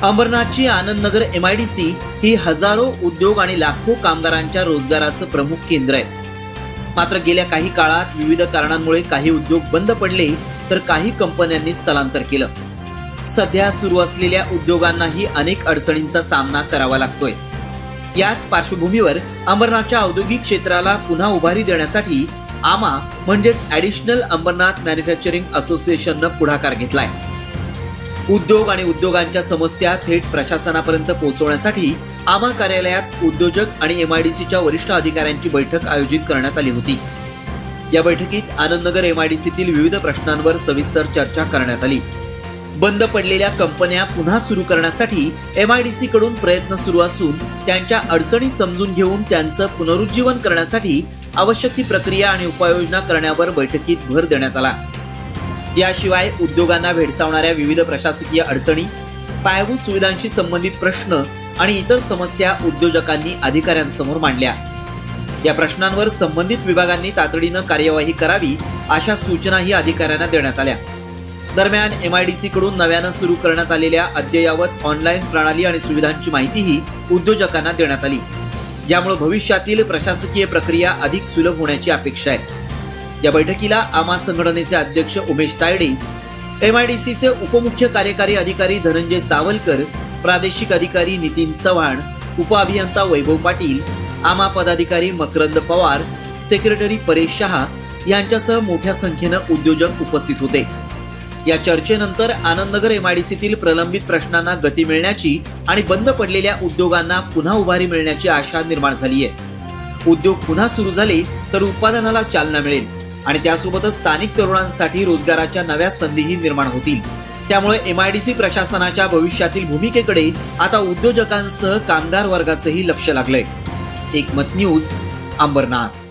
अंबरनाथची Anandnagar MIDC ही हजारो उद्योग आणि लाखो कामगारांच्या रोजगाराचं प्रमुख केंद्र आहे। मात्र गेल्या काही काळात विविध कारणांमुळे काही उद्योग बंद पडले तर काही कंपन्यांनी स्थलांतर केलं। सध्या सुरू असलेल्या उद्योगांनाही अनेक अडचणींचा सामना करावा लागतोय। याच पार्श्वभूमीवर अंबरनाथच्या औद्योगिक क्षेत्राला पुन्हा उभारी देण्यासाठी आमा म्हणजेच ॲडिशनल अंबरनाथ मॅन्युफॅक्चरिंग असोसिएशननं पुढाकार घेतलाय। उद्योग आणि उद्योगांच्या समस्या थेट प्रशासनापर्यंत पोहोचवण्यासाठी आमा कार्यालयात उद्योजक आणि MIDCच्या वरिष्ठ अधिकाऱ्यांची बैठक आयोजित करण्यात आली होती। या बैठकीत आनंदनगर MIDCतील विविध प्रश्नांवर सविस्तर चर्चा करण्यात आली। बंद पडलेल्या कंपन्या पुन्हा सुरू करण्यासाठी MIDC कडून प्रयत्न सुरू असून त्यांच्या अडचणी समजून घेऊन त्यांचं पुनरुज्जीवन करण्यासाठी आवश्यक ती प्रक्रिया आणि उपाययोजना करण्यावर बैठकीत भर देण्यात आला। याशिवाय उद्योगांना भेडसावणाऱ्या विविध प्रशासकीय अडचणी, पायाभूत सुविधांशी संबंधित प्रश्न आणि इतर समस्या उद्योजकांनी अधिकाऱ्यांसमोर मांडल्या। या प्रश्नांवर संबंधित विभागांनी तातडीनं कार्यवाही करावी अशा सूचनाही अधिकाऱ्यांना देण्यात आल्या। दरम्यान MIDC कडून नव्यानं सुरू करण्यात आलेल्या अद्ययावत ऑनलाईन प्रणाली आणि सुविधांची माहितीही उद्योजकांना देण्यात आली, ज्यामुळे भविष्यातील प्रशासकीय प्रक्रिया अधिक सुलभ होण्याची अपेक्षा आहे। या बैठकीला आमा संघटनेचे अध्यक्ष उमेश तायडे, MIDCचे उपमुख्य कार्यकारी अधिकारी धनंजय सावलकर, प्रादेशिक अधिकारी नितीन चव्हाण, उपअभियंता वैभव पाटील, आमा पदाधिकारी मकरंद पवार, सेक्रेटरी परेश शहा यांच्यासह मोठ्या संख्येनं उद्योजक उपस्थित होते। या चर्चेनंतर आनंदनगर MIDCतील प्रलंबित प्रश्नांना गती मिळण्याची आणि बंद पडलेल्या उद्योगांना पुन्हा उभारी मिळण्याची आशा निर्माण झाली आहे। उद्योग पुन्हा सुरू झाले तर उत्पादनाला चालना मिळेल आणि त्यासोबतच स्थानिक तरुणांसाठी रोजगाराच्या नव्या संधीही निर्माण होतील। त्यामुळे MIDC प्रशासनाच्या भविष्यातील भूमिकेकडे आता उद्योजकांसह कामगार वर्गाचंही लक्ष लागलंय। एकमत न्यूज, अंबरनाथ।